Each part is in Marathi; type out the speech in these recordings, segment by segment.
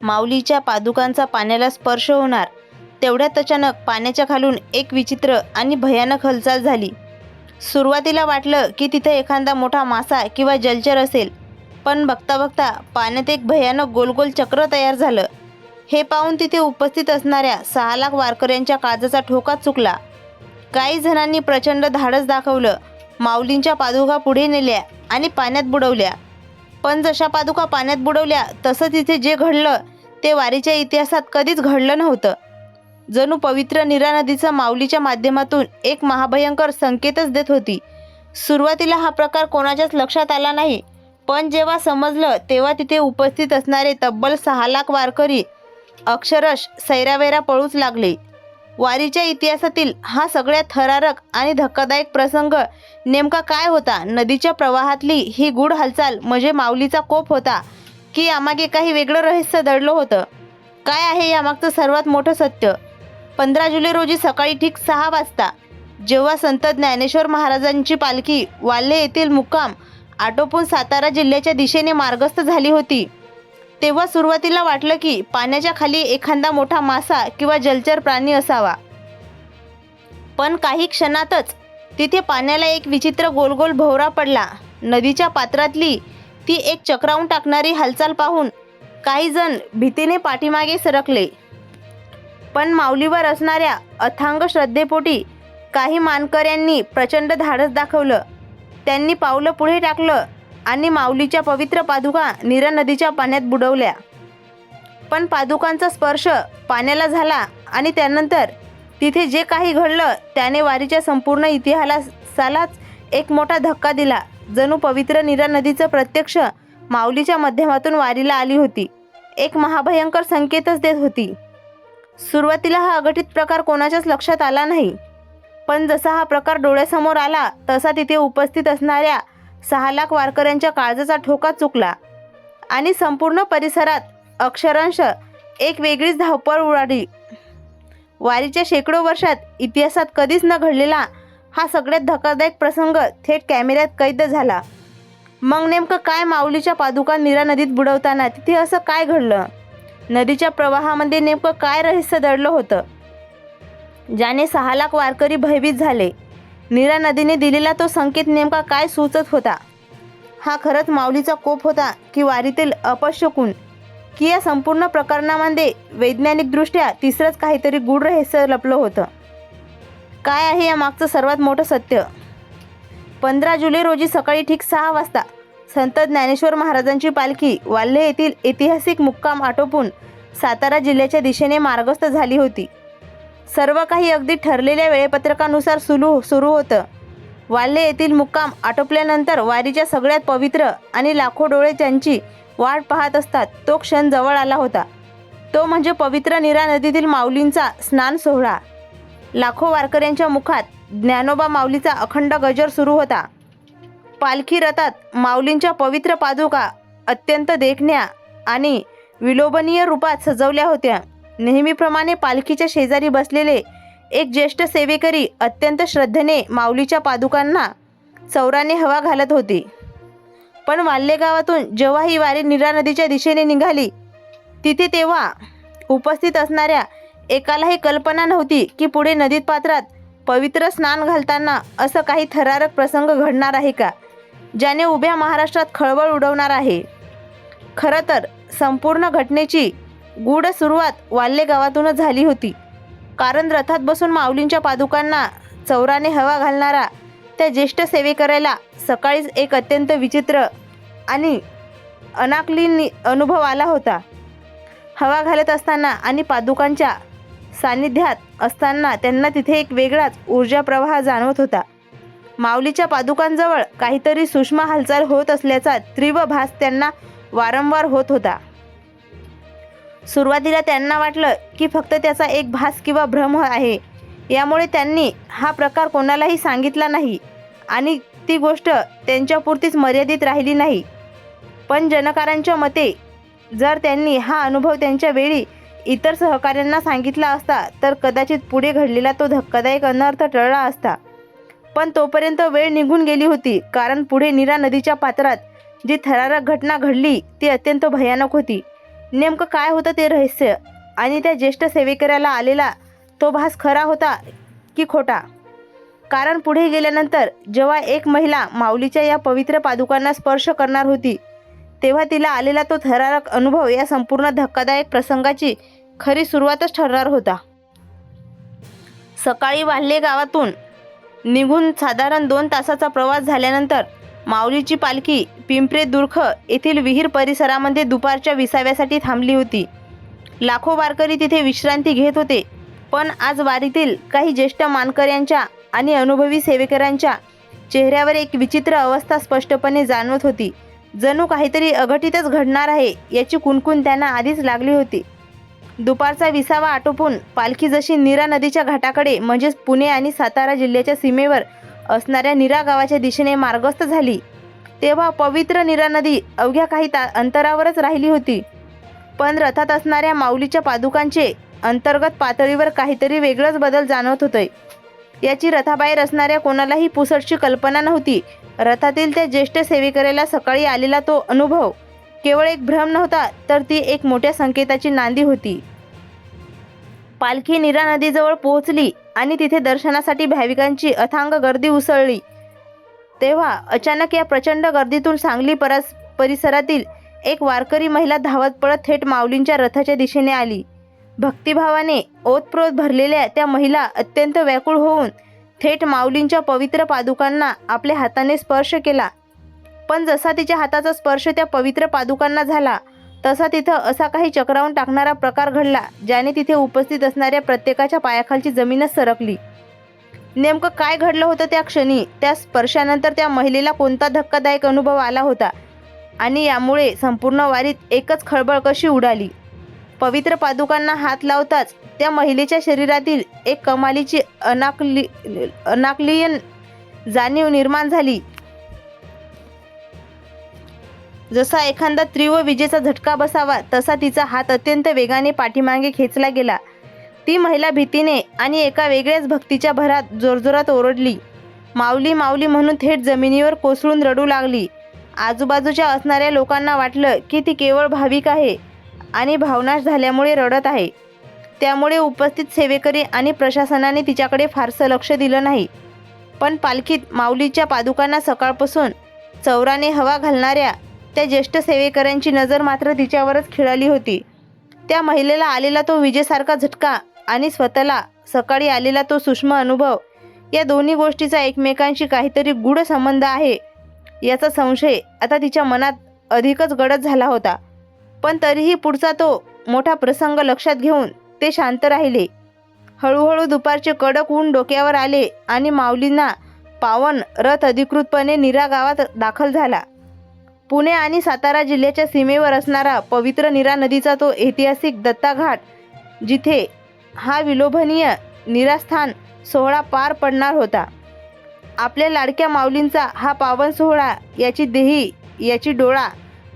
माऊलीच्या पादुकांचा पाण्याला स्पर्श होणार तेवढ्यात अचानक पाण्याच्या खालून एक विचित्र आणि भयानक हालचाल झाली. सुरुवातीला वाटलं की तिथे एखादा मोठा मासा किंवा जलचर असेल, पण बघता बघता पाण्यात एक भयानक गोलगोल चक्र तयार झालं. हे पाहून तिथे उपस्थित असणाऱ्या 6 लाख वारकऱ्यांच्या काळजाचा ठोकाच चुकला. काही जणांनी प्रचंड धाडस दाखवलं, माऊलींच्या पादुका पुढे नेल्या आणि पाण्यात बुडवल्या. पण जशा पादुका पाण्यात बुडवल्या तसं तिथे जे घडलं ते वारीच्या इतिहासात कधीच घडलं नव्हतं. जणू पवित्र नीरा नदीचं माऊलीच्या माध्यमातून एक महाभयंकर संकेतच देत होती. सुरुवातीला हा प्रकार कोणाच्याच लक्षात आला नाही, पण जेव्हा समजलं तेव्हा तिथे उपस्थित असणारे तब्बल 6 लाख वारकरी अक्षरश सैरावैरा पळूच लागले. वारीच्या इतिहासातील हा सगळ्यात थरारक आणि धक्कादायक प्रसंग नेमका काय होता? नदीच्या प्रवाहातली ही गूढ हालचाल म्हणजे माऊलीचा कोप होता की यामागे काही वेगळं रहस्य दडलं होतं? काय आहे यामागचं सर्वात मोठं सत्य? 15 जुलै रोजी सकाळी ठीक 6 वाजता जेव्हा संत ज्ञानेश्वर महाराजांची पालखी वाल्हे येथील मुक्काम आटोपून सातारा जिल्ह्याच्या दिशेने मार्गस्थ झाली होती, तेव्हा सुरुवातीला वाटलं की पाण्याच्या खाली एखादा मोठा मासा किंवा जलचर प्राणी असावा. पण काही क्षणातच तिथे पाण्याला एक विचित्र गोलगोल भोवरा पडला. नदीच्या पात्रातली ती एक चक्रावून टाकणारी हालचाल पाहून काही जण भीतीने पाठीमागे सरकले. पण माऊलीवर असणाऱ्या अथांग श्रद्धेपोटी काही मानकऱ्यांनी प्रचंड धाडस दाखवलं. त्यांनी पावलं पुढे टाकलं आणि माऊलीच्या पवित्र पादुका नीरा नदीच्या पाण्यात बुडवल्या. पण पादुकांचा स्पर्श पाण्याला झाला आणि त्यानंतर तिथे जे काही घडलं त्याने वारीच्या संपूर्ण इतिहासालाच एक मोठा धक्का दिला. जणू पवित्र नीरा नदीचं प्रत्यक्ष माऊलीच्या माध्यमातून वारीला आली होती, एक महाभयंकर संकेतच देत होती. सुरुवातीला हा अघटित प्रकार कोणाच्याच लक्षात आला नाही, पण जसा हा प्रकार डोळ्यासमोर आला तसा तिथे उपस्थित असणाऱ्या 6 लाख वारकऱ्यांच्या काळजाचा ठोका चुकला आणि संपूर्ण परिसरात अक्षरांश एक वेगळीच धावपळ उडाली. वारीच्या शेकडो वर्षात इतिहासात कधीच न घडलेला हा सगळ्यात धक्कादायक प्रसंग थेट कॅमेऱ्यात कैद झाला. मग नेमकं काय? माऊलीच्या पादुका नीरा नदीत बुडवताना तिथे असं काय घडलं? नदीच्या प्रवाहामध्ये नेमकं काय रहस्य दडलं होतं ज्याने 6 लाख वारकरी भयभीत झाले? नीरा नदीने दिलेला तो संकेत नेमका काय सुचत होता? हा खरंच माऊलीचा कोप होता की वारीतील अपशकुन, की या संपूर्ण प्रकरणामध्ये वैज्ञानिकदृष्ट्या तिसरंच काहीतरी गूढ रहस्य लपलं होतं? काय आहे या मागचं सर्वात मोठं सत्य? 15 जुलै रोजी सकाळी ठीक 6 वाजता संत ज्ञानेश्वर महाराजांची पालखी वाल्हे येथील ऐतिहासिक मुक्काम आटोपून सातारा जिल्ह्याच्या दिशेने मार्गस्थ झाली होती. सर्व काही अगदी ठरलेल्या वेळापत्रकानुसार सुरू होतं. वाल्हे येथील मुक्काम आटोपल्यानंतर वारीच्या सगळ्यात पवित्र आणि लाखो डोळे त्यांची वाट पाहत असतात तो क्षण जवळ आला होता. तो म्हणजे पवित्र नीरा नदीतील माऊलींचा स्नान सोहळा. लाखो वारकऱ्यांच्या मुखात ज्ञानोबा माऊलीचा अखंड गजर सुरू होता. पालखी रथात माऊलींच्या पवित्र पादुका अत्यंत देखण्या आणि विलोभनीय रूपात सजवल्या होत्या. नेहमीप्रमाणे पालखीच्या शेजारी बसलेले एक ज्येष्ठ सेवेकरी अत्यंत श्रद्धेने माऊलीच्या पादुकांना चौराने हवा घालत होते. पण वाल्हे गावातून जेव्हा ही वारी नीरा नदीच्या दिशेने निघाली तिथे तेव्हा उपस्थित असणाऱ्या एकालाही कल्पना नव्हती की पुढे नदीत पात्रात पवित्र स्नान घालताना असं काही थरारक प्रसंग घडणार आहे का, ज्याने उभ्या महाराष्ट्रात खळबळ उडवणार आहे. खरं तर संपूर्ण घटनेची गूढ सुरुवात वाल्हे गावातूनच झाली होती. कारण रथात बसून माऊलींच्या पादुकांना चौराने हवा घालणारा त्या ज्येष्ठ सेवेकऱ्याला सकाळीच एक अत्यंत विचित्र आणि अनाकलनीय अनुभव आला होता. हवा घालत असताना आणि पादुकांच्या सान्निध्यात असताना त्यांना तिथे एक वेगळाच ऊर्जा प्रवाह जाणवत होता. माऊलीच्या पादुकांजवळ काहीतरी सूक्ष्म हालचाल होत असल्याचा तीव्र भास त्यांना वारंवार होत होता. सुरुवातीला त्यांना वाटलं की फक्त त्याचा एक भास किंवा भ्रम आहे. यामुळे त्यांनी हा प्रकार कोणालाही सांगितला नाही आणि ती गोष्ट त्यांच्यापुरतीच मर्यादित राहिली नाही. पण जनकारांच्या मते जर त्यांनी हा अनुभव त्यांच्या वेळी इतर सहकाऱ्यांना सांगितला असता तर कदाचित पुढे घडलेला तो धक्कादायक अनर्थ टळला असता. पण तोपर्यंत वेळ निघून गेली होती, कारण पुढे नीरा नदीच्या पात्रात जी थरारक घटना घडली ती अत्यंत भयानक होती. नेमकं काय होतं ते रहस्य आणि त्या ज्येष्ठ सेवेकऱ्याला आलेला तो भास खरा होता की खोटा? कारण पुढे गेल्यानंतर जेव्हा एक महिला माऊलीच्या या पवित्र पादुकांना स्पर्श करणार होती तेव्हा तिला आलेला तो थरारक अनुभव या संपूर्ण धक्कादायक प्रसंगाची खरी सुरुवातच ठरणार होता. सकाळी वाल्हे गावातून निघून साधारण 2 तासाचा प्रवास झाल्यानंतर माऊलीची पालखी पिंपरे दुर्ख येथील विहीर परिसरामध्ये दुपारच्या विसाव्यासाठी थांबली होती. लाखो वारकरी तिथे विश्रांती घेत होते. पण आज वारीतील काही ज्येष्ठ मानकऱ्यांच्या आणि अनुभवी सेवेकऱ्यांच्या चेहऱ्यावर एक विचित्र अवस्था स्पष्टपणे जाणवत होती. जणू काहीतरी अघटितच घडणार आहे याची कुणकुण त्यांना आधीच लागली होती. दुपारचा विसावा आटोपून पालखी जशी नीरा नदीच्या घाटाकडे म्हणजेच पुणे आणि सातारा जिल्ह्याच्या सीमेवर असणाऱ्या नीरा गावाच्या दिशेने मार्गस्थ झाली तेव्हा पवित्र नीरा नदी अवघ्या काही अंतरावरच राहिली होती. पण रथात असणाऱ्या माऊलीच्या पादुकांचे अंतर्गत पातळीवर काहीतरी वेगळंच बदल जाणवत होते. याची रथाबाहेर असणाऱ्या कोणालाही पुसटशी कल्पना नव्हती. रथातील त्या ज्येष्ठ सेवेकऱ्याला सकाळी आलेला तो अनुभव केवळ एक भ्रम नव्हता तर ती एक मोठ्या संकेताची नांदी होती. पालखी नीरा नदीजवळ पोहोचली आणि तिथे दर्शनासाठी भाविकांची अथांग गर्दी उसळली तेव्हा अचानक या प्रचंड गर्दीतून सांगली परिसरातील एक वारकरी महिला धावत पळत थेट माऊलींच्या रथाच्या दिशेने आली. भक्तिभावाने ओतप्रोत भरलेल्या त्या महिला अत्यंत व्याकुळ होऊन थेट माऊलींच्या पवित्र पादुकांना आपल्या हाताने स्पर्श केला. पण जसा तिच्या हाताचा स्पर्श त्या पवित्र पादुकांना झाला तसा तिथं असा काही चक्रावून टाकणारा प्रकार घडला ज्याने तिथे उपस्थित असणाऱ्या प्रत्येकाच्या पायाखालची जमीनच सरकली. नेमकं काय घडलं होतं त्या क्षणी? त्या स्पर्शानंतर त्या महिलेला कोणता धक्कादायक अनुभव आला होता आणि यामुळे संपूर्ण वारीत एकच खळबळ कशी उडाली? पवित्र पादुकांना हात लावताच त्या महिलेच्या शरीरातील एक कमालीची अनाकलीय जाणीव निर्माण झाली. जसा एखादा तीव्र विजेचा झटका बसावा तसा तिचा हात अत्यंत वेगाने पाठीमागे खेचला गेला. ती महिला भीतीने आणि एका वेगळ्याच भक्तीच्या भरात जोरजोरात ओरडली. माऊली माऊली म्हणून थेट जमिनीवर कोसळून रडू लागली. आजूबाजूच्या असणाऱ्या लोकांना वाटलं की ती केवळ भाविक आहे आणि भावनाश झाल्यामुळे रडत आहे. त्यामुळे उपस्थित सेवेकरी आणि प्रशासनाने तिच्याकडे फारसं लक्ष दिलं नाही. पण पालखीत माऊलीच्या पादुकांना सकाळपासून चौराने हवा घालणाऱ्या त्या ज्येष्ठ सेवेकऱ्यांची नजर मात्र तिच्यावरच खिळाली होती. त्या महिलेला आलेला तो विजेसारखा झटका आणि स्वतःला सकाळी आलेला तो सूक्ष्म अनुभव या दोन्ही गोष्टीचा एकमेकांशी काहीतरी गूढ संबंध आहे याचा संशय आता तिच्या मनात अधिकच गडद झाला होता. पण तरीही पुढचा तो मोठा प्रसंग लक्षात घेऊन ते शांत राहिले. हळूहळू दुपारचे कडक ऊन डोक्यावर आले आणि माऊलींना पावन रथ अधिकृतपणे नीरा गावात दाखल झाला. पुणे आणि सातारा जिल्ह्याच्या सीमेवर असणारा पवित्र नीरा नदीचा तो ऐतिहासिक दत्ता घाट जिथे हा विलोभनीय निरास्थान सोहळा पार पडणार होता. आपल्या लाडक्या माऊलींचा हा पावन सोहळा याची देही याची डोळा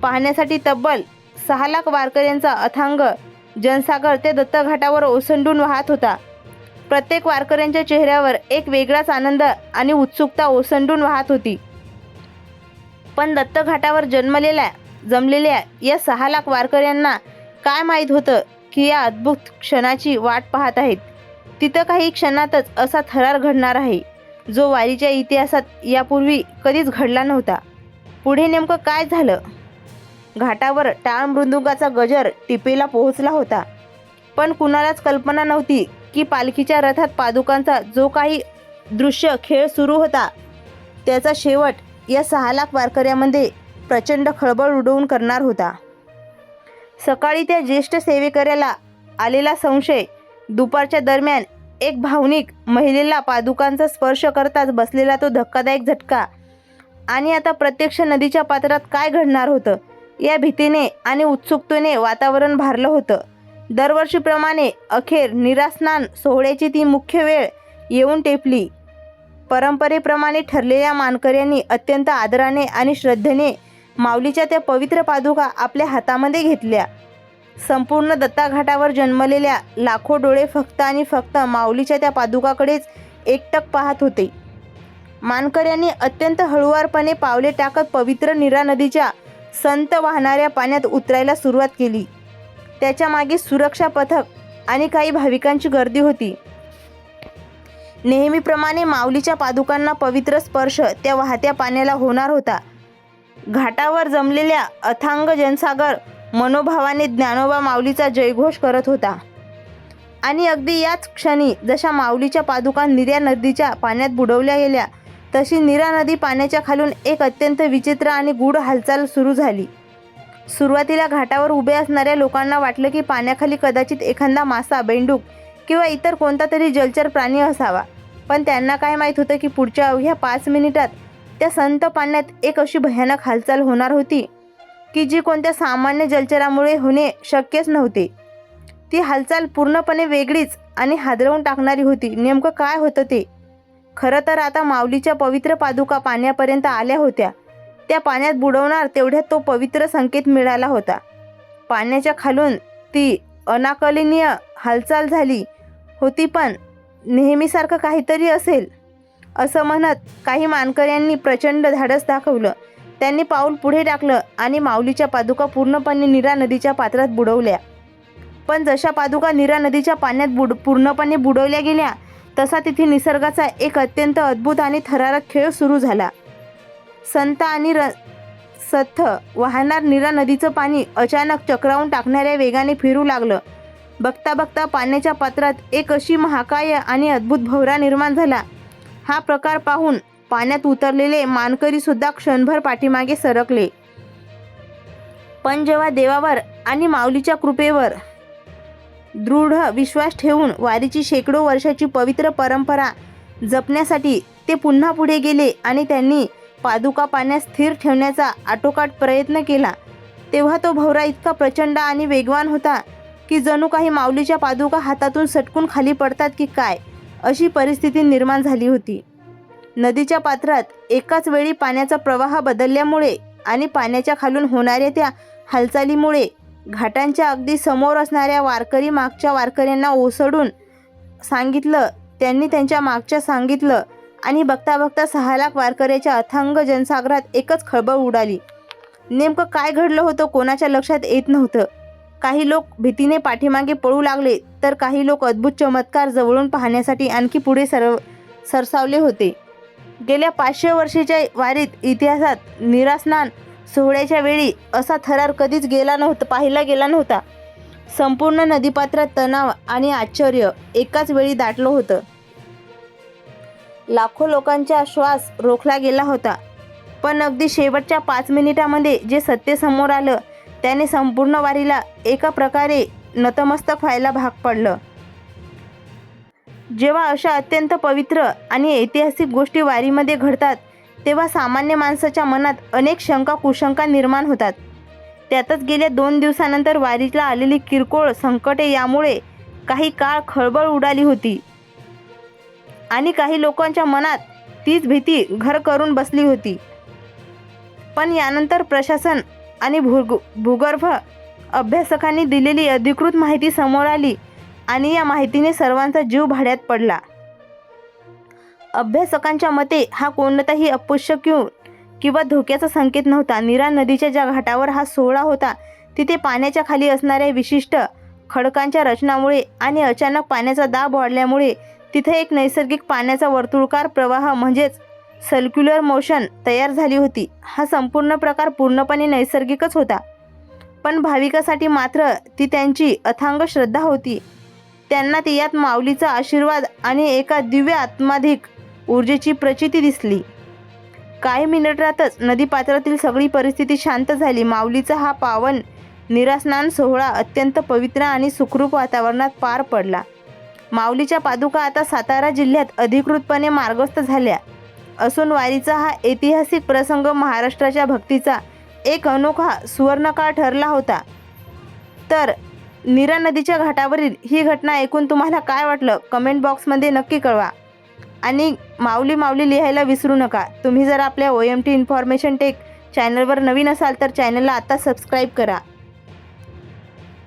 पाहण्यासाठी तब्बल 6 लाख वारकऱ्यांचा अथांग जनसागर त्या दत्तघाटावर ओसंडून वाहत होता. प्रत्येक वारकऱ्यांच्या चेहऱ्यावर एक वेगळाच आनंद आणि उत्सुकता ओसंडून वाहत होती. पण दत्तघाटावर जमलेल्या या 6 लाख वारकऱ्यांना काय माहीत होतं की या अद्भुत क्षणाची वाट पाहत आहेत. तिथं काही क्षणातच असा थरार घडणार आहे जो वारीच्या इतिहासात यापूर्वी कधीच घडला नव्हता. पुढे नेमकं काय झालं? घाटावर टाळ मृदुंगाचा गजर टिपेला पोहोचला होता. पण कुणालाच कल्पना नव्हती की पालखीच्या रथात पादुकांचा जो काही दृश्य खेळ सुरू होता त्याचा शेवट या 6 लाख वारकऱ्यामध्ये प्रचंड खळबळ उडवून करणार होता. सकाळी त्या ज्येष्ठ सेवेकऱ्याला आलेला संशय, दुपारच्या दरम्यान एक भावनिक महिलेला पादुकांचा स्पर्श करताच बसलेला तो धक्कादायक झटका आणि आता प्रत्यक्ष नदीच्या पात्रात काय घडणार होतं या भीतीने आणि उत्सुकतेने वातावरण भारलं होतं. दरवर्षीप्रमाणे अखेर निरास्नान सोहळ्याची ती मुख्य वेळ येऊन टेपली. परंपरेप्रमाणे ठरलेल्या मानकऱ्यांनी अत्यंत आदराने आणि श्रद्धेने माऊलीच्या त्या पवित्र पादुका आपल्या हातामध्ये घेतल्या. संपूर्ण दत्ताघाटावर जन्मलेल्या लाखो डोळे फक्त आणि फक्त माऊलीच्या त्या पादुकाकडेच एकटक पाहत होते. मानकऱ्यांनी अत्यंत हळुवारपणे पावले टाकत पवित्र नीरा नदीच्या संत वाहणाऱ्या पाण्यात उतरायला सुरुवात केली. त्याच्या मागे सुरक्षा पथक आणि काही भाविकांची गर्दी होती. नेहमीप्रमाणे माऊलीच्या पादुकांना पवित्र स्पर्श त्या वाहत्या पाण्याला होणार होता. घाटावर जमलेल्या अथांग जनसागर मनोभावाने ज्ञानोबा माऊलीचा जयघोष करत होता. आणि अगदी याच क्षणी जशा माऊलीच्या पादुका निऱ्या नदीच्या पाण्यात बुडवल्या गेल्या, तशी नीरा नदी पाण्याच्या खालून एक अत्यंत विचित्र आणि गूढ हालचाल सुरू झाली. सुरुवातीला घाटावर उभे असणाऱ्या लोकांना वाटलं की पाण्याखाली कदाचित एखादा मासा, बेंडूक किंवा इतर कोणता तरी जलचर प्राणी असावा. पण त्यांना काय माहीत होतं की पुढच्या अवघ्या 5 मिनिटात त्या संत पाण्यात एक अशी भयानक हालचाल होणार होती की जी कोणत्या सामान्य जलचरामुळे होणे शक्यच नव्हते. ती हालचाल पूर्णपणे वेगळीच आणि हादरवून टाकणारी होती. नेमकं काय होतं ते? खरं तर आता माऊलीच्या पवित्र पादुका पाण्यापर्यंत आल्या होत्या. त्या पाण्यात बुडवणार तेवढ्यात तो पवित्र संकेत मिळाला होता. पाण्याच्या खालून ती अनाकलनीय हालचाल झाली होती. पण नेहमीसारखं काहीतरी असेल असं म्हणत काही मानकऱ्यांनी प्रचंड धाडस दाखवलं. त्यांनी पाऊल पुढे टाकलं आणि माऊलीच्या पादुका पूर्णपणे नीरा नदीच्या पात्रात बुडवल्या. पण जशा पादुका नीरा नदीच्या पाण्यात पूर्णपणे बुडवल्या गेल्या, तसा तिथे निसर्गाचा एक अत्यंत अद्भुत आणि थरारक खेळ सुरू झाला. संत आणि सथ वाहणार नीरा नदीचं पाणी अचानक चक्रावून टाकणाऱ्या वेगाने फिरू लागलं. बघता बघता पाण्याच्या पात्रात एक अशी महाकाय आणि अद्भुत भवरा निर्माण झाला. हा प्रकार पाहून पाण्यात उतरलेले मानकरी सुद्धा क्षणभर पाठीमागे सरकले. पण जेव्हा देवावर आणि माऊलीच्या कृपेवर दृढ विश्वास ठेवून वारीची शेकडो वर्षाची पवित्र परंपरा जपण्यासाठी ते पुन्हा पुढे गेले आणि त्यांनी पादुका पाण्यात स्थिर ठेवण्याचा आटोकाट प्रयत्न केला, तेव्हा तो भवरा इतका प्रचंड आणि वेगवान होता की जणू काही माऊलीच्या पादुका हातातून सटकून खाली पडतात की काय अशी परिस्थिती निर्माण झाली होती. नदीच्या पात्रात एकाच वेळी पाण्याचा प्रवाह बदलल्यामुळे आणि पाण्याच्या खालून होणाऱ्या त्या हालचालीमुळे घाटांच्या अगदी समोर असणाऱ्या वारकरी मागच्या वारकऱ्यांना ओसडून सांगितलं. त्यांनी त्यांच्या मागच्या सांगितलं आणि बघता बघता 6 लाख वारकऱ्याच्या अथांग जनसागरात एकच खळबळ उडाली. नेमकं काय घडलं होतं कोणाच्या लक्षात येत नव्हतं. काही लोक भीतीने पाठीमागे पळू लागले, तर काही लोक अद्भुत चमत्कार जवळून पाहण्यासाठी आणखी पुढे सरसावले होते. गेल्या 500 वर्षाच्या वारीत इतिहासात नीरास्नान सोहळ्याच्या वेळी असा थरार कधीच पाहिला गेला नव्हता. संपूर्ण नदीपात्रात तणाव आणि आश्चर्य एकाच वेळी दाटलं होतं. लाखो लोकांचा श्वास रोखला गेला होता. पण अगदी शेवटच्या 5 मिनिटांमध्ये जे सत्य समोर आलं त्याने संपूर्ण वारीला एका प्रकारे नतमस्तक व्हायला भाग पडलं. जेव्हा अशा अत्यंत पवित्र आणि ऐतिहासिक गोष्टी वारीमध्ये घडतात, तेव्हा सामान्य माणसाच्या मनात अनेक शंका कुशंका निर्माण होतात. त्यातच गेल्या 2 दिवसानंतर वारीला आलेली किरकोळ संकटे यामुळे काही काळ खळबळ उडाली होती आणि काही लोकांच्या मनात तीच भीती घर करून बसली होती. पण यानंतर प्रशासन आणि भूगर्भ अभ्यासकांनी दिलेली अधिकृत माहिती समोर आली आणि या माहितीने सर्वांचा जीव भाड्यात पडला. अभ्यासकांच्या मते हा कोणताही अपशक्य किंवा धोक्याचा संकेत नव्हता. नीरा नदीच्या ज्या घाटावर हा सोहळा होता, तिथे पाण्याच्या खाली असणाऱ्या विशिष्ट खडकांच्या रचनामुळे आणि अचानक पाण्याचा दाब वाढल्यामुळे तिथे एक नैसर्गिक पाण्याचा वर्तुळाकार प्रवाह म्हणजेच सर्क्युलर मोशन तयार झाली होती. हा संपूर्ण प्रकार पूर्णपणे नैसर्गिकच होता. पण भाविकासाठी मात्र ती त्यांची अथांग श्रद्धा होती. त्यांना यात माऊलीचा आशीर्वाद आणि एका दिव्य आत्माधिक ऊर्जेची प्रचिती दिसली. काही मिनिटातच नदीपात्रातील सगळी परिस्थिती शांत झाली. माऊलीचा हा पावन नीरास्नान सोहळा अत्यंत पवित्र आणि सुखरूप वातावरणात पार पडला. माऊलीच्या पादुका आता सातारा जिल्ह्यात अधिकृतपणे मार्गस्थ झाल्या असून वारीचा हा ऐतिहासिक प्रसंग महाराष्ट्राच्या भक्तीचा एक अनोखा सुवर्णकाळ ठरला होता. तर नीरा नदीच्या घाटावरील ही घटना ऐकून तुम्हाला काय वाटलं कमेंट बॉक्समध्ये नक्की कळवा आणि माऊली लिहायला विसरू नका. तुम्ही जर आपल्या OMT इन्फॉर्मेशन टेक चॅनलवर नवीन असाल तर चॅनलला आता सबस्क्राईब करा.